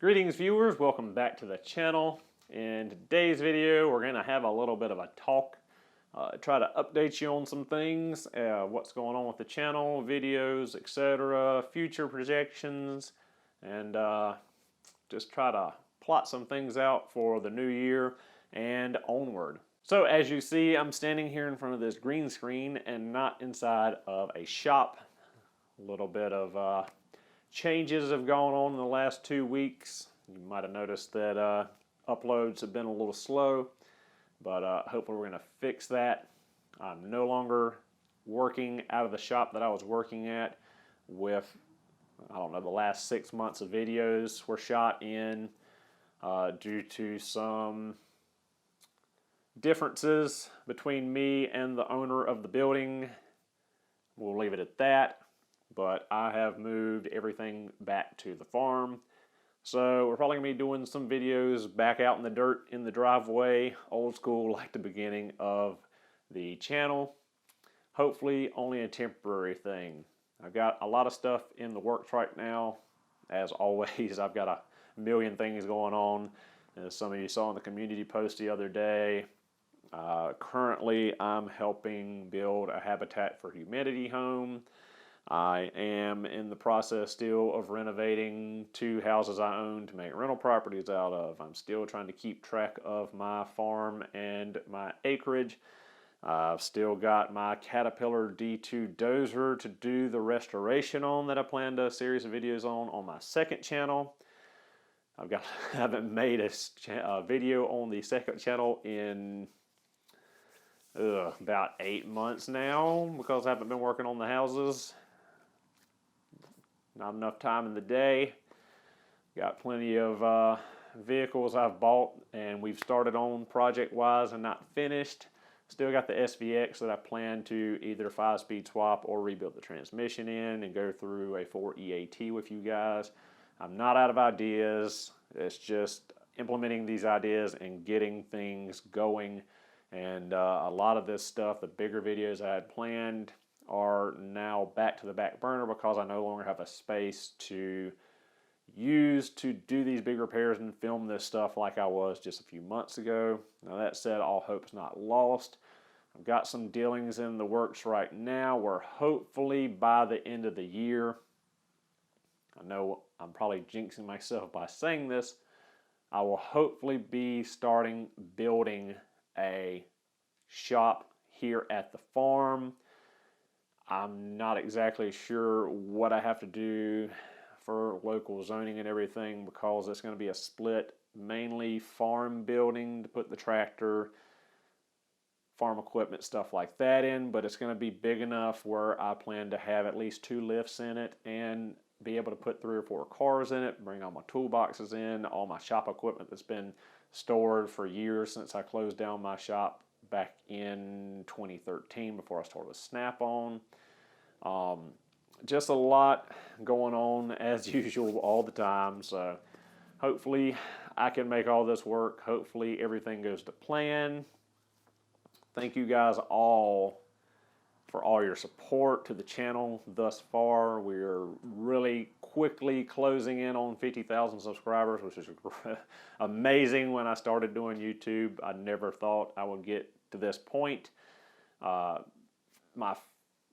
Greetings viewers, welcome back to the channel. In today's video we're going to have a little bit of a talk, try to update you on some things, what's going on with the channel, videos, etc., future projections, and just try to plot some things out for the new year and onward. So as you see, I'm standing here in front of this green screen and not inside of a shop. A little bit of changes have gone on in the last 2 weeks. You might have noticed that uploads have been a little slow, but hopefully we're going to fix that. I'm no longer working out of the shop that I was working at with, I don't know, the last 6 months of videos were shot in due to some differences between me and the owner of the building. We'll leave it at that. But I have moved everything back to the farm. So we're probably going to be doing some videos back out in the dirt in the driveway, old school like the beginning of the channel. Hopefully only a temporary thing. I've got a lot of stuff in the works right now. As always, I've got a million things going on. As some of you saw in the community post the other day, currently I'm helping build a Habitat for Humanity home. I am in the process still of renovating 2 houses I own to make rental properties out of. I'm still trying to keep track of my farm and my acreage. I've still got my Caterpillar D2 dozer to do the restoration on that I planned a series of videos on my second channel. I haven't made a video on the second channel in about 8 months now because I haven't been working on the houses. Not enough time in the day. Got plenty of vehicles I've bought and we've started on project-wise and not finished. Still got the SVX that I plan to either 5-speed swap or rebuild the transmission in and go through a 4 EAT with you guys. I'm not out of ideas. It's just implementing these ideas and getting things going. And a lot of this stuff, the bigger videos I had planned, are now back to the back burner because I no longer have a space to use to do these big repairs and film this stuff like I was just a few months ago. Now that said, all hope's not lost. I've got some dealings in the works right now where hopefully by the end of the year, I know I'm probably jinxing myself by saying this, I will hopefully be starting building a shop here at the farm. I'm not exactly sure what I have to do for local zoning and everything because it's going to be a split, mainly farm building to put the tractor, farm equipment, stuff like that in, but it's going to be big enough where I plan to have at least 2 lifts in it and be able to put 3 or 4 cars in it, bring all my toolboxes in, all my shop equipment that's been stored for years since I closed down my shop back in 2013 before I started with Snap-on. Just a lot going on as usual all the time, so hopefully I can make all this work. Hopefully everything goes to plan. Thank you guys all for all your support to the channel thus far. We're really quickly closing in on 50,000 subscribers, which is amazing. When I started doing YouTube, I never thought I would get to this point. My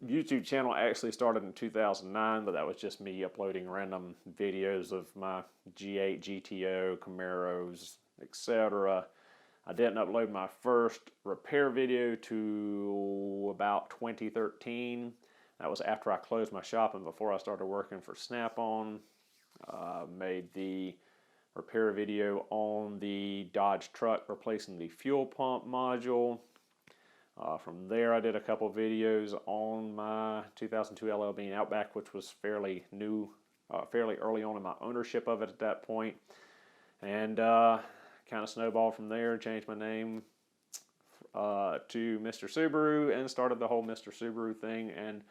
YouTube channel actually started in 2009, but that was just me uploading random videos of my G8, GTO, Camaros, etc. I didn't upload my first repair video to about 2013. That was after I closed my shop and before I started working for Snap-on. Made the repair video on the Dodge truck replacing the fuel pump module. From there I did a couple videos on my 2002 LL Bean Outback, which was fairly new, fairly early on in my ownership of it at that point. And kind of snowballed from there, changed my name to Mr. Subaru and started the whole Mr. Subaru thing and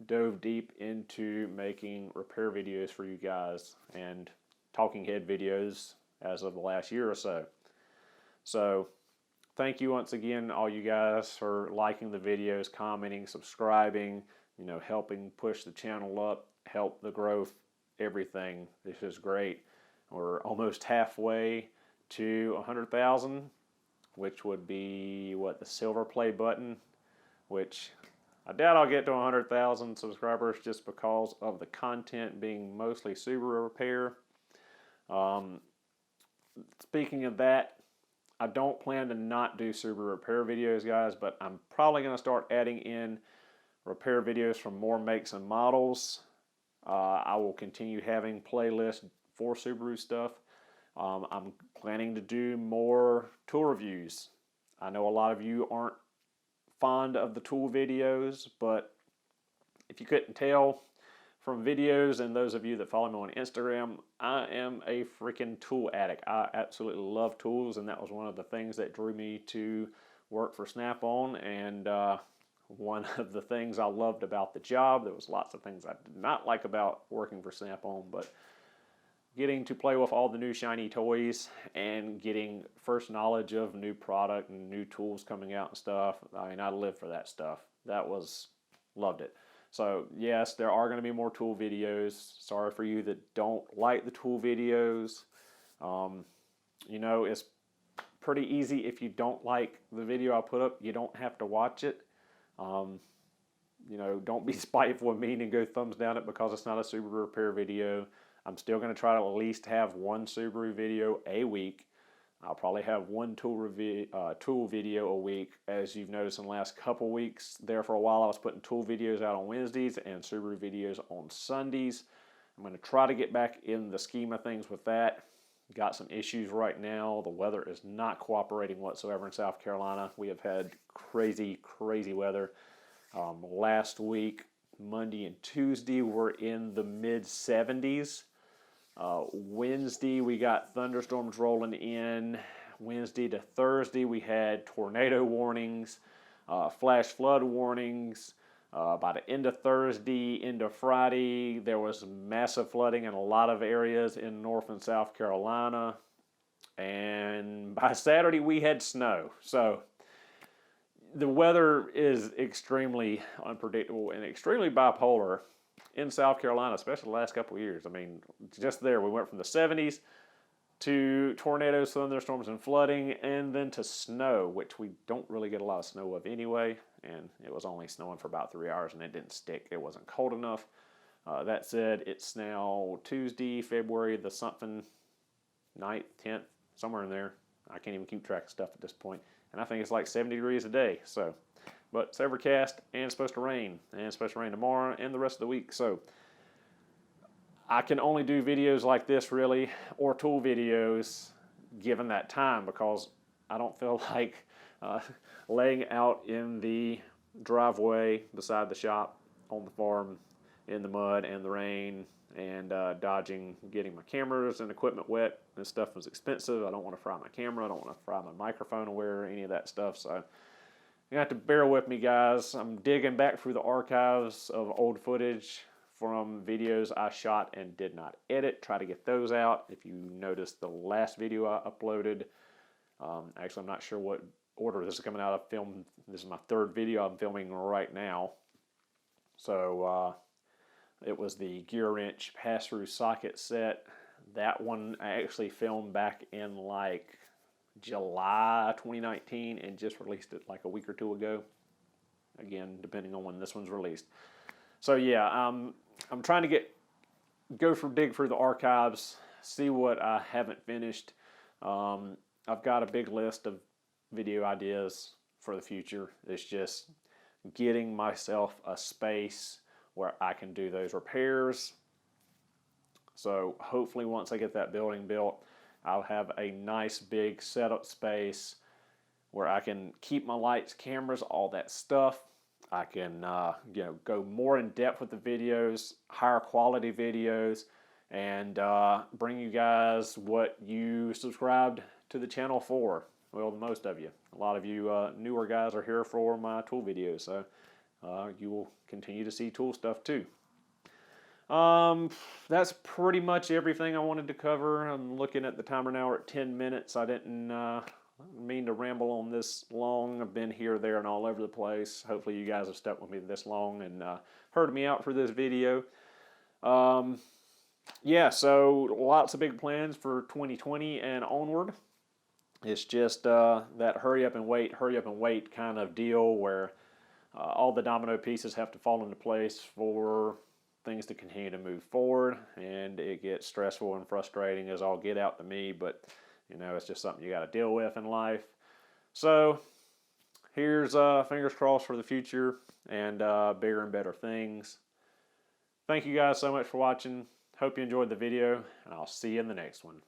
dove deep into making repair videos for you guys and talking head videos as of the last year or so. So thank you once again, all you guys, for liking the videos, commenting, subscribing, helping push the channel up, help the growth, everything. This is great. We're almost halfway to 100,000, which would be what, the silver play button, which I doubt I'll get to 100,000 subscribers just because of the content being mostly Subaru repair. Speaking of that, I don't plan to not do Subaru repair videos, guys, but I'm probably going to start adding in repair videos from more makes and models. I will continue having playlists for Subaru stuff. I'm planning to do more tool reviews. I know a lot of you aren't fond of the tool videos, but if you couldn't tell from videos, and those of you that follow me on Instagram, I am a freaking tool addict. I absolutely love tools, and that was one of the things that drew me to work for Snap-on, and one of the things I loved about the job. There was lots of things I did not like about working for Snap-on, but getting to play with all the new shiny toys and getting first knowledge of new product and new tools coming out and stuff. I mean, I live for that stuff. Loved it. So yes, there are going to be more tool videos. Sorry for you that don't like the tool videos. You know, it's pretty easy. If you don't like the video I put up, you don't have to watch it. You know, don't be spiteful and mean and go thumbs down it because it's not a Subaru repair video. I'm still going to try to at least have one Subaru video a week. I'll probably have one tool video a week. As you've noticed in the last couple weeks, there for a while I was putting tool videos out on Wednesdays and Subaru videos on Sundays. I'm going to try to get back in the scheme of things with that. Got some issues right now. The weather is not cooperating whatsoever in South Carolina. We have had crazy, crazy weather. Last week, Monday and Tuesday, were in the mid-70s. Wednesday, we got thunderstorms rolling in. Wednesday to Thursday, we had tornado warnings, flash flood warnings. By the end of Thursday into Friday, there was massive flooding in a lot of areas in North and South Carolina. And by Saturday, we had snow. So the weather is extremely unpredictable and extremely bipolar in South Carolina, especially the last couple of years. I mean, just there, we went from the 70s to tornadoes, thunderstorms, and flooding, and then to snow, which we don't really get a lot of snow of anyway, and it was only snowing for about 3 hours, and it didn't stick. It wasn't cold enough. That said, it's now Tuesday, February the something, 9th, 10th, somewhere in there. I can't even keep track of stuff at this point, and I think it's like 70 degrees a day, so... But it's overcast, and it's supposed to rain, and it's supposed to rain tomorrow and the rest of the week. So I can only do videos like this, really, or tool videos, given that time, because I don't feel like laying out in the driveway beside the shop on the farm in the mud and the rain and dodging getting my cameras and equipment wet. This stuff was expensive. I don't want to fry my camera. I don't want to fry my microphone or any of that stuff. So you have to bear with me, guys. I'm digging back through the archives of old footage from videos I shot and did not edit. Try to get those out. If you noticed the last video I uploaded, actually I'm not sure what order this is coming out. This is my third video I'm filming right now. So it was the gear wrench pass-through socket set. That one I actually filmed back in like July 2019 and just released it like a week or two ago. Again, depending on when this one's released. So yeah, I'm trying to dig through the archives, see what I haven't finished. I've got a big list of video ideas for the future. It's just getting myself a space where I can do those repairs. So hopefully once I get that building built, I'll have a nice big setup space where I can keep my lights, cameras, all that stuff. I can go more in depth with the videos, higher quality videos, and bring you guys what you subscribed to the channel for. Well, most of you. A lot of you newer guys are here for my tool videos, so you will continue to see tool stuff too. That's pretty much everything I wanted to cover. I'm looking at the timer now. We're at 10 minutes. I didn't mean to ramble on this long. I've been here, there, and all over the place. Hopefully you guys have stuck with me this long and heard me out for this video. yeah, so lots of big plans for 2020 and onward. It's just that hurry up and wait kind of deal where all the domino pieces have to fall into place for things to continue to move forward, and it gets stressful and frustrating as all get out to me, but it's just something you got to deal with in life. So here's fingers crossed for the future and bigger and better things. Thank you guys so much for watching. Hope you enjoyed the video, and I'll see you in the next one.